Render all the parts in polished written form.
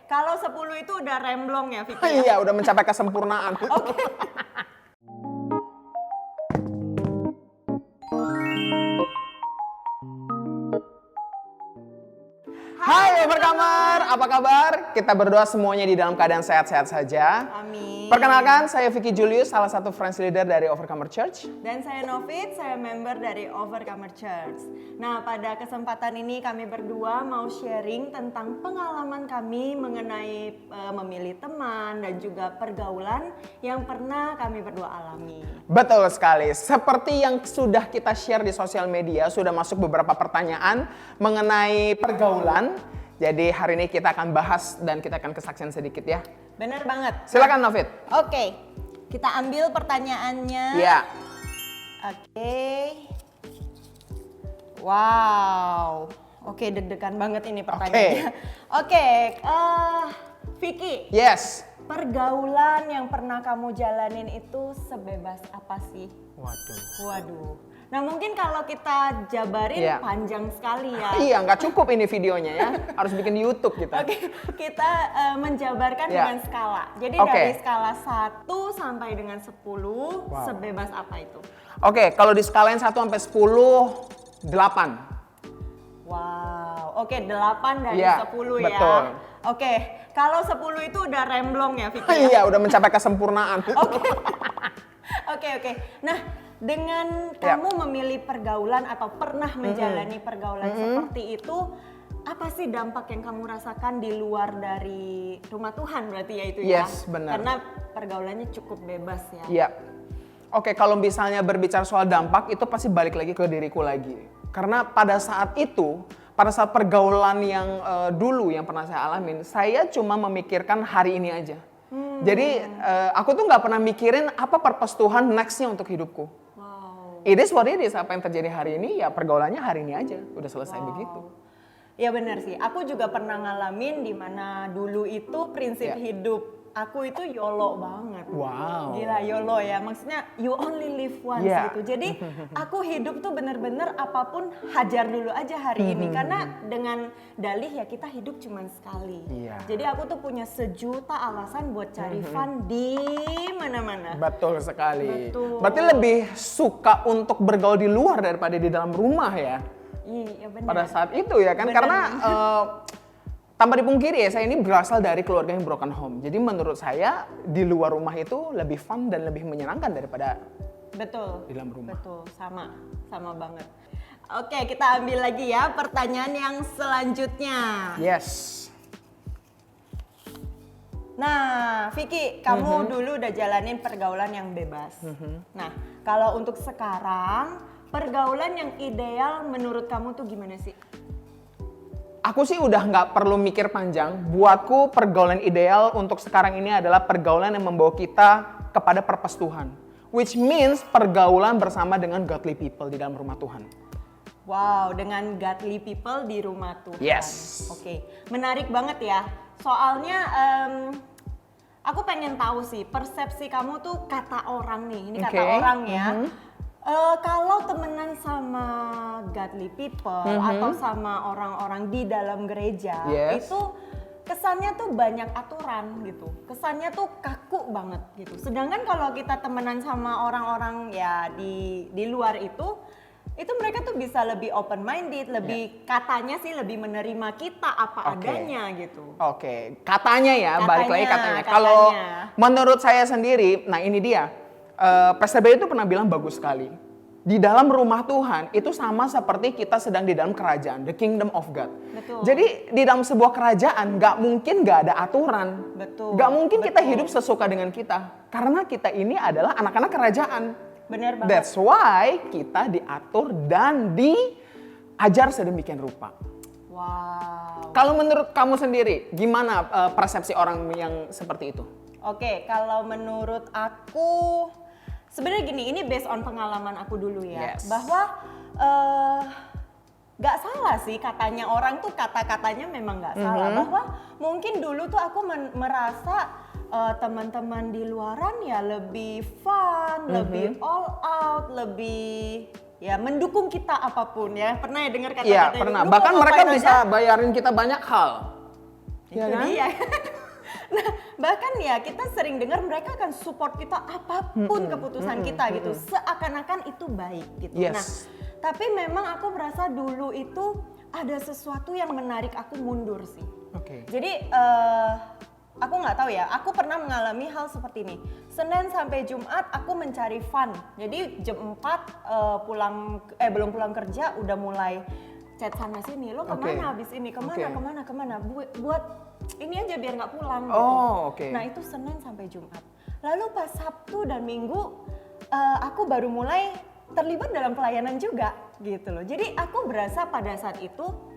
kalau 10 itu udah remblong ya, Vicky? Ya? Iya, udah mencapai kesempurnaan. Oke. Hai Overcomer, apa kabar? Kita berdoa semuanya di dalam keadaan sehat-sehat saja. Amin. Perkenalkan, saya Vicky Julius, salah satu Friends Leader dari Overcomer Church. Dan saya Novit, saya member dari Overcomer Church. Nah, pada kesempatan ini kami berdua mau sharing tentang pengalaman kami mengenai memilih teman dan juga pergaulan yang pernah kami berdua alami. Betul sekali, seperti yang sudah kita share di sosial media, sudah masuk beberapa pertanyaan mengenai pergaulan. Jadi hari ini kita akan bahas dan kita akan kesaksian sedikit ya. Bener banget. Silakan Novit. Oke, kita ambil pertanyaannya. Iya. Oke. Wow. Oke, deg-degan banget ini pertanyaannya. Oke, Vicky. Yes. Pergaulan yang pernah kamu jalanin itu sebebas apa sih? Waduh. Nah mungkin kalau kita jabarin Iya. panjang sekali ya. Iya, nggak cukup ini videonya ya. Harus bikin di YouTube kita. Oke, kita menjabarkan Iya. dengan skala. Jadi Oke. dari skala 1 sampai dengan 10, Wow. sebebas apa itu? Oke, kalau di skalain 1 sampai 10, 8. Wow, oke 8 dari Iya, 10 betul. ya. Oke, kalau 10 itu udah remblong ya Vicky? Ya? Iya, udah mencapai kesempurnaan. Oke. Nah, dengan kamu memilih pergaulan atau pernah menjalani pergaulan seperti itu, apa sih dampak yang kamu rasakan di luar dari rumah Tuhan berarti ya itu ya? Yes, benar. Karena pergaulannya cukup bebas ya. Iya. Oke, kalau misalnya berbicara soal dampak, itu pasti balik lagi ke diriku lagi. Karena pada saat itu, pada saat pergaulan yang dulu yang pernah saya alamin, saya cuma memikirkan hari ini aja. Jadi aku tuh nggak pernah mikirin apa purpose Tuhan nextnya untuk hidupku. Wow. It is what it is, apa yang terjadi hari ini ya pergaulannya hari ini aja, udah selesai begitu. Ya benar sih, aku juga pernah ngalamin di mana dulu itu prinsip Ya. hidup aku itu YOLO banget. Wow. Gila YOLO ya, maksudnya you only live once Ya. gitu. Jadi aku hidup tuh bener-bener apapun hajar dulu aja hari ini. Karena dengan dalih ya kita hidup cuma sekali. Iya. Jadi aku tuh punya sejuta alasan buat cari fun di mana-mana. Betul sekali. Betul. Berarti lebih suka untuk bergaul di luar daripada di dalam rumah ya. Iya benar. Pada saat itu ya kan, Benar. karena tanpa dipungkiri ya, saya ini berasal dari keluarga yang broken home. Jadi menurut saya di luar rumah itu lebih fun dan lebih menyenangkan daripada Betul. di dalam rumah. Betul, sama banget. Oke, kita ambil lagi ya pertanyaan yang selanjutnya. Yes. Nah, Vicky, kamu dulu udah jalanin pergaulan yang bebas. Nah, kalau untuk sekarang, pergaulan yang ideal menurut kamu tuh gimana sih? Aku sih udah nggak perlu mikir panjang. Buatku pergaulan ideal untuk sekarang ini adalah pergaulan yang membawa kita kepada purpose Tuhan. Which means pergaulan bersama dengan godly people di dalam rumah Tuhan. Wow, dengan godly people di rumah Tuhan. Yes. Oke, menarik banget ya. Soalnya aku pengen tahu sih persepsi kamu tuh kata orang nih. Ini kata Oke. orang ya. Kalau temenan sama godly people atau sama orang-orang di dalam gereja, Yes. itu kesannya tuh banyak aturan gitu. Kesannya tuh kaku banget gitu. Sedangkan kalau kita temenan sama orang-orang ya di luar itu mereka tuh bisa lebih open minded, lebih katanya sih lebih menerima kita apa Oke. adanya gitu. Oke, katanya ya, balik lagi katanya. Katanya. Kalau menurut saya sendiri, nah ini dia, Pastor Bay itu pernah bilang bagus sekali. Di dalam rumah Tuhan itu sama seperti kita sedang di dalam kerajaan, the kingdom of God. Betul. Jadi di dalam sebuah kerajaan nggak mungkin nggak ada aturan. Betul. Nggak mungkin kita Betul. hidup sesuka dengan kita. Karena kita ini adalah anak-anak kerajaan. Bener banget. That's why kita diatur dan diajar sedemikian rupa. Wow. Kalau menurut kamu sendiri, gimana persepsi orang yang seperti itu? Oke, kalau menurut aku sebenarnya gini, ini based on pengalaman aku dulu ya, Yes. bahwa nggak salah sih katanya orang tuh kata-katanya memang nggak salah, bahwa mungkin dulu tuh aku merasa teman-teman di luaran ya lebih fun, lebih all out, lebih ya mendukung kita apapun ya. Pernah ya dengar kata-kata Iya, itu? pernah. Lu Bahkan mau mereka ngapain bisa aja? bayarin kita banyak hal. Ya Itu kan? dia. Nah, bahkan ya kita sering dengar mereka akan support kita apapun keputusan kita gitu. Seakan-akan itu baik gitu. Yes. Nah, tapi memang aku merasa dulu itu ada sesuatu yang menarik aku mundur sih. Oke. Jadi aku nggak tahu ya, aku pernah mengalami hal seperti ini. Senin sampai Jumat aku mencari fun. Jadi jam 4 belum pulang kerja udah mulai chat sana sini. Lo kemana habis ini? Kemana? Buat ini aja biar nggak pulang gitu. Oh, oke. Nah itu Senin sampai Jumat. Lalu pas Sabtu dan Minggu aku baru mulai terlibat dalam pelayanan juga gitu loh. Jadi aku berasa pada saat itu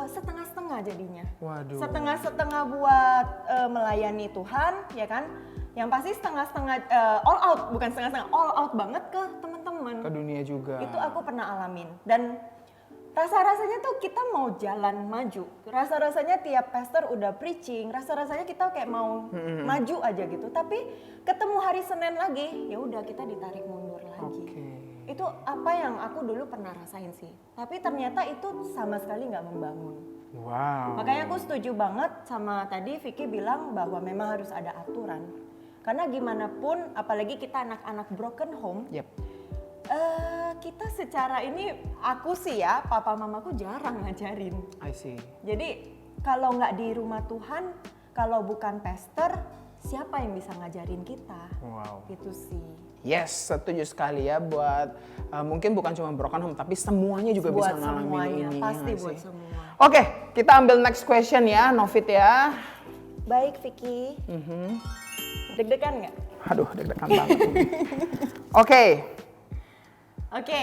setengah-setengah jadinya. Waduh. Setengah-setengah buat melayani Tuhan, ya kan? Yang pasti setengah-setengah all out, bukan setengah-setengah, all out banget ke teman-teman. Ke dunia juga. Itu aku pernah alamin. Dan rasa-rasanya tuh kita mau jalan maju. Rasa-rasanya tiap pastor udah preaching, rasa-rasanya kita kayak mau maju aja gitu. Tapi ketemu hari Senin lagi, ya udah kita ditarik mundur lagi. Oke. Itu apa yang aku dulu pernah rasain sih. Tapi ternyata itu sama sekali nggak membangun. Wow. Makanya aku setuju banget sama tadi Vicky bilang bahwa memang harus ada aturan. Karena gimana pun, apalagi kita anak-anak broken home, Yep. kita secara ini, aku sih ya, papa mamaku jarang ngajarin. I see. Jadi kalau nggak di rumah Tuhan, kalau bukan pastor, siapa yang bisa ngajarin kita? Wow. Itu sih. Yes, setuju sekali ya buat mungkin bukan cuma broken home tapi semuanya juga Buat bisa ngalamin semuanya, ini. pasti ya buat sih? semua. Oke, kita ambil next question ya, Novit ya. Baik Vicky. Deg-degan nggak? Aduh, deg-degan banget. Oke. Oke.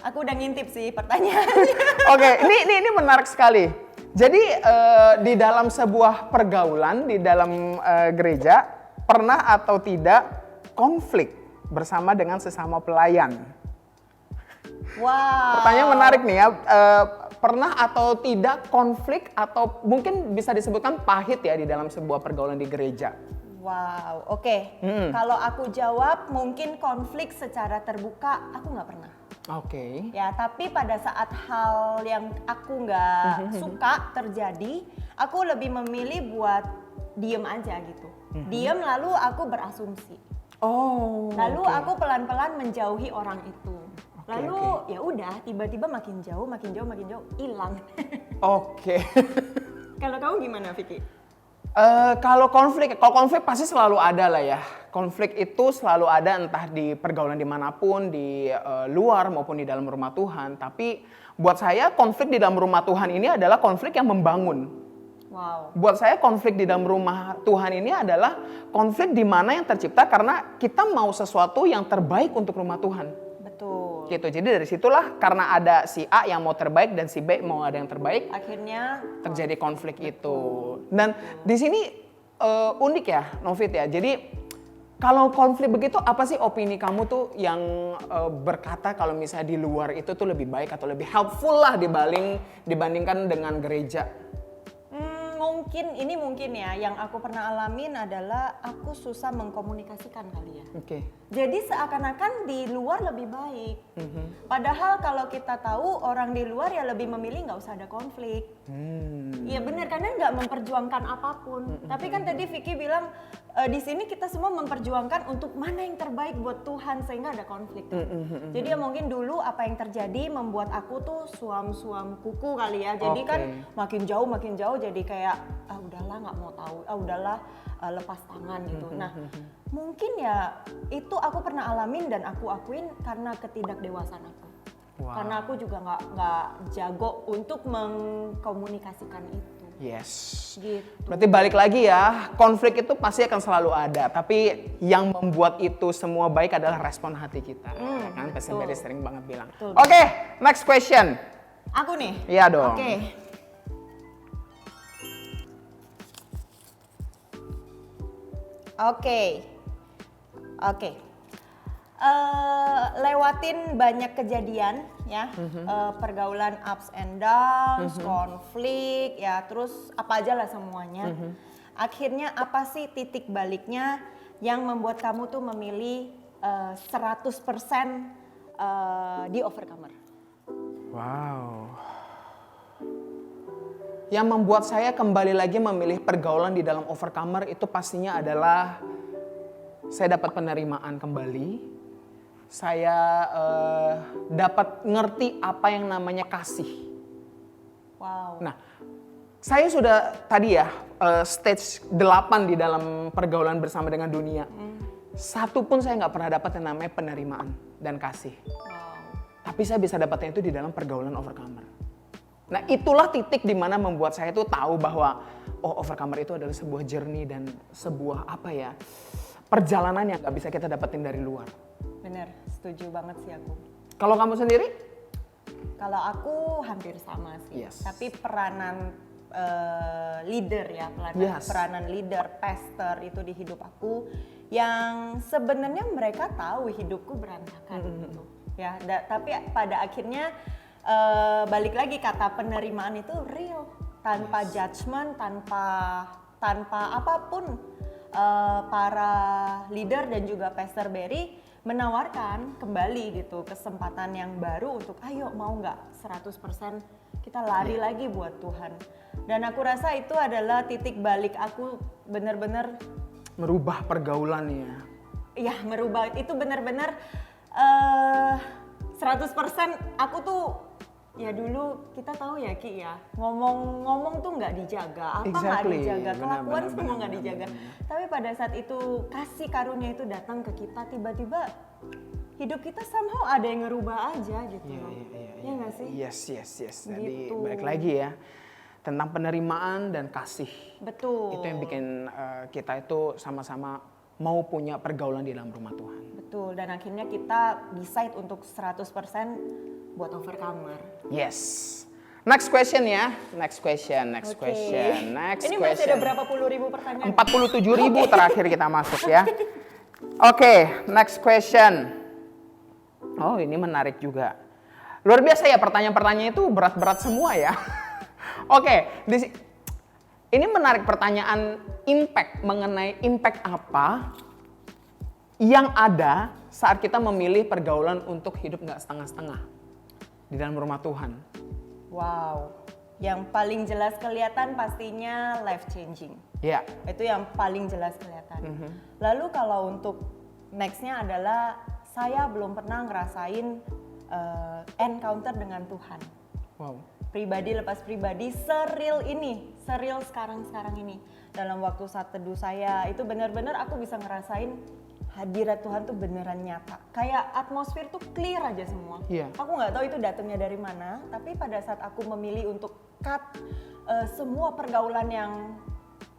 Aku udah ngintip sih pertanyaannya. Oke, ini menarik sekali. Jadi di dalam sebuah pergaulan di dalam gereja pernah atau tidak konflik bersama dengan sesama pelayan? Wow. Pertanyaan menarik nih ya. Pernah atau tidak konflik atau mungkin bisa disebutkan pahit ya di dalam sebuah pergaulan di gereja? Wow, oke. Kalau aku jawab mungkin konflik secara terbuka aku nggak pernah. Oke. Ya, tapi pada saat hal yang aku nggak suka terjadi, aku lebih memilih buat diem aja gitu. Diem lalu aku berasumsi. Oh. Lalu oke. aku pelan-pelan menjauhi orang itu. Lalu oke. ya udah tiba-tiba makin jauh hilang. Oke. Kalau kamu gimana Vicky? Kalau konflik pasti selalu ada lah ya. Konflik itu selalu ada entah di pergaulan dimanapun, di luar maupun di dalam rumah Tuhan. Tapi buat saya konflik di dalam rumah Tuhan ini adalah konflik yang membangun. Wow. Buat saya konflik di dalam rumah Tuhan ini adalah konflik di mana yang tercipta karena kita mau sesuatu yang terbaik untuk rumah Tuhan. Betul. Gitu. Jadi dari situlah karena ada si A yang mau terbaik dan si B mau ada yang terbaik, Akhirnya terjadi konflik itu. Dan di sini unik ya, Novit ya. Jadi kalau konflik begitu, apa sih opini kamu tuh yang berkata kalau misalnya di luar itu tuh lebih baik atau lebih helpful lah dibandingkan dengan gereja? Mungkin ya, yang aku pernah alamin adalah aku susah mengkomunikasikan kali ya. Oke. Jadi seakan-akan di luar lebih baik. Padahal kalau kita tahu orang di luar ya lebih memilih nggak usah ada konflik. Iya benar, karena nggak memperjuangkan apapun. Tapi kan tadi Vicky bilang di sini kita semua memperjuangkan untuk mana yang terbaik buat Tuhan sehingga ada konflik. Jadi ya mungkin dulu apa yang terjadi membuat aku tuh suam-suam kuku kali ya. Jadi kan makin jauh jadi kayak udahlah nggak mau tahu, udahlah lepas tangan gitu. Nah mungkin ya itu aku pernah alamin dan aku akuin karena ketidakdewasaan aku. Wow. Karena aku juga nggak jago untuk mengkomunikasikan itu. Yes. Gitu. Berarti balik lagi ya, konflik itu pasti akan selalu ada. Tapi yang membuat itu semua baik adalah respon hati kita. Ya kan, Pastor Barry sering banget bilang. Oke, next question. Aku nih? Iya dong. Oke. Lewatin banyak kejadian ya, pergaulan ups and downs, konflik ya, terus apa aja lah semuanya. Akhirnya apa sih titik baliknya yang membuat kamu tuh memilih 100% di overcomer? Wow. Yang membuat saya kembali lagi memilih pergaulan di dalam Overcomer itu pastinya adalah saya dapat penerimaan kembali. Saya dapat ngerti apa yang namanya kasih. Wow. Nah, saya sudah tadi ya stage 8 di dalam pergaulan bersama dengan dunia. Satu pun saya nggak pernah dapat yang namanya penerimaan dan kasih. Wow. Tapi saya bisa dapatnya itu di dalam pergaulan Overcomer. Nah, itulah titik di mana membuat saya tuh tahu bahwa Overcomer itu adalah sebuah journey dan sebuah perjalanan yang nggak bisa kita dapetin dari luar. Bener, setuju banget sih aku. Kalau kamu sendiri? Kalau aku hampir sama sih. Yes. Tapi peranan leader ya, peranan leader, pastor itu di hidup aku yang sebenarnya mereka tahu hidupku berantakan gitu. Ya, tapi pada akhirnya balik lagi kata penerimaan itu real, tanpa judgement, tanpa apapun. Para leader dan juga Pastor Barry menawarkan kembali gitu kesempatan yang baru untuk ayo mau nggak 100% kita lari lagi buat Tuhan. Dan aku rasa itu adalah titik balik aku benar-benar Merubah pergaulannya. ya merubah itu benar-benar 100% aku tuh ya dulu kita tahu ya Ki ya ngomong tuh nggak dijaga apa nggak dijaga kelakuan semua nggak dijaga tapi pada saat itu kasih karunia itu datang ke kita tiba-tiba hidup kita somehow ada yang ngerubah aja gitu loh ya nggak sih yes jadi Gitu. balik lagi ya tentang penerimaan dan kasih betul itu yang bikin kita itu sama-sama mau punya pergaulan di dalam rumah Tuhan. betul dan akhirnya kita decide untuk 100% buat Overcomer. Yes. Next question ya. Next question. Oke. Ini masih question. ada berapa puluh ribu pertanyaan? 47.000 terakhir kita masuk ya. Oke, next question. Oh, ini menarik juga. Luar biasa ya pertanyaan-pertanyaan itu berat-berat semua ya. Oke, ini menarik pertanyaan impact mengenai impact apa yang ada saat kita memilih pergaulan untuk hidup nggak setengah-setengah di dalam rumah Tuhan. Wow, yang paling jelas kelihatan pastinya life changing. Ya. Itu yang paling jelas kelihatan. Lalu kalau untuk nextnya adalah saya belum pernah ngerasain encounter dengan Tuhan. Wow. Pribadi lepas pribadi, seril sekarang ini. Dalam waktu saat teduh saya itu benar-benar aku bisa ngerasain hadirat Tuhan tuh beneran nyata. Kayak atmosfer tuh clear aja semua. Iya. Aku nggak tahu itu datangnya dari mana, tapi pada saat aku memilih untuk cut semua pergaulan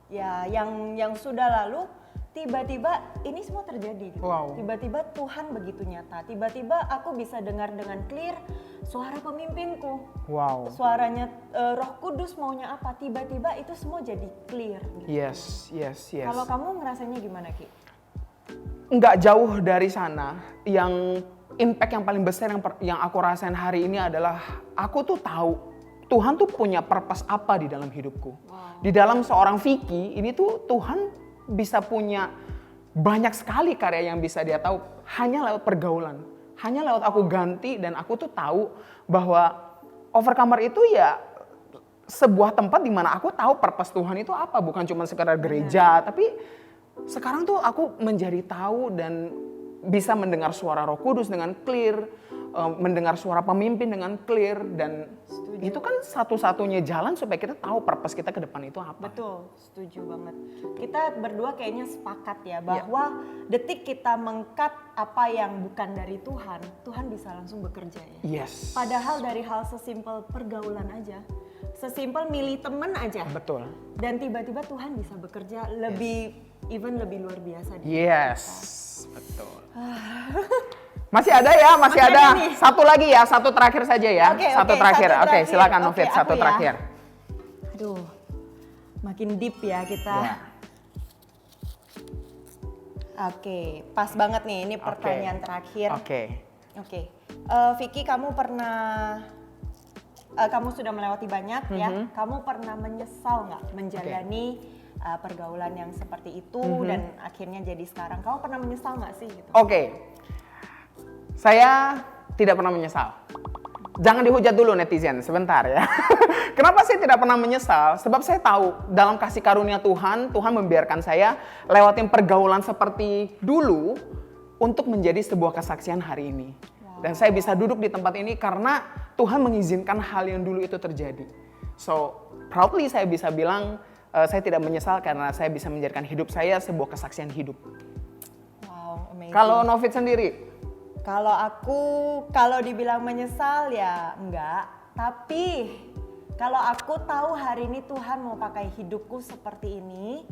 yang sudah lalu, tiba-tiba ini semua terjadi. Gitu. Wow. Tiba-tiba Tuhan begitu nyata. Tiba-tiba aku bisa dengar dengan clear suara pemimpinku. Wow. Suaranya Roh Kudus maunya apa? Tiba-tiba itu semua jadi clear. Gitu. Yes. Kalau kamu ngerasanya gimana Ki? Nggak jauh dari sana, yang impact yang paling besar yang aku rasain hari ini adalah aku tuh tahu Tuhan tuh punya purpose apa di dalam hidupku. Wow. Di dalam seorang Vicky ini tuh Tuhan bisa punya banyak sekali karya yang bisa dia tahu hanya lewat pergaulan, hanya lewat aku ganti dan aku tuh tahu bahwa Overcomer itu ya sebuah tempat di mana aku tahu purpose Tuhan itu apa, bukan cuma sekedar gereja, tapi sekarang tuh aku menjadi tahu dan bisa mendengar suara Roh Kudus dengan clear, mendengar suara pemimpin dengan clear dan itu kan satu-satunya jalan supaya kita tahu purpose kita ke depan itu apa. Betul, setuju banget. Kita berdua kayaknya sepakat ya bahwa detik kita mengkat apa yang bukan dari Tuhan, Tuhan bisa langsung bekerja ya. Yes. Padahal dari hal sesimpel pergaulan aja, sesimpel milih temen aja. Betul. Dan tiba-tiba Tuhan bisa bekerja lebih even lebih luar biasa. Yes, betul. Masih ada ya, masih ada. nih. Satu lagi ya, satu terakhir saja ya. Oke, satu oke, terakhir. satu Oke, terakhir. silakan Oke, Novit, aku satu ya. terakhir. Aduh, makin deep ya kita. Ya. Oke, pas banget nih. Ini pertanyaan terakhir. Oke. Vicky, kamu sudah melewati banyak ya. Kamu pernah menyesal nggak menjalani pergaulan yang seperti itu dan akhirnya jadi sekarang? Kamu pernah menyesal nggak sih? Gitu? Oke. Saya tidak pernah menyesal. Jangan dihujat dulu netizen, sebentar ya. Kenapa saya tidak pernah menyesal? Sebab saya tahu dalam kasih karunia Tuhan, Tuhan membiarkan saya lewatin pergaulan seperti dulu untuk menjadi sebuah kesaksian hari ini. Dan saya bisa duduk di tempat ini karena Tuhan mengizinkan hal yang dulu itu terjadi. So, proudly saya bisa bilang, saya tidak menyesal karena saya bisa menjadikan hidup saya sebuah kesaksian hidup. Wow, amazing. Kalau Novit sendiri? Kalau aku, kalau dibilang menyesal ya enggak. Tapi kalau aku tahu hari ini Tuhan mau pakai hidupku seperti ini,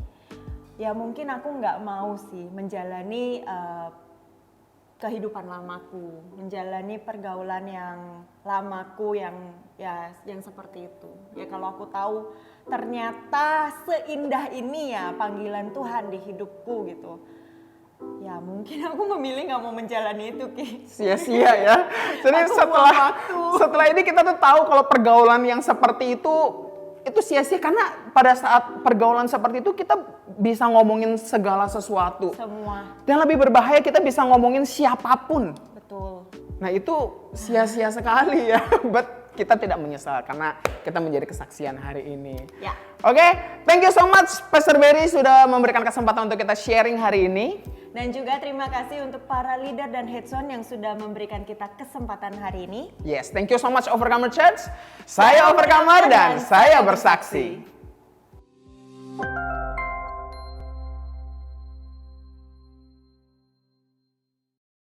ya mungkin aku nggak mau sih menjalani kehidupan lamaku, menjalani pergaulan yang lamaku yang seperti itu. Ya kalau aku tahu ternyata seindah ini ya panggilan Tuhan di hidupku gitu. Ya mungkin aku memilih nggak mau menjalani itu, Ki. Sia-sia ya. Jadi Aku setelah buang waktu. setelah ini kita tuh tahu kalau pergaulan yang seperti itu sia-sia karena pada saat pergaulan seperti itu kita bisa ngomongin segala sesuatu. Semua. Dan lebih berbahaya kita bisa ngomongin siapapun. Betul. Nah itu sia-sia sekali ya. But kita tidak menyesal karena kita menjadi kesaksian hari ini. Ya. Oke, thank you so much Pastor Berry sudah memberikan kesempatan untuk kita sharing hari ini. Dan juga terima kasih untuk para leader dan headson yang sudah memberikan kita kesempatan hari ini. Yes, thank you so much Overcomer Church. Saya Overcomer dan saya bersaksi.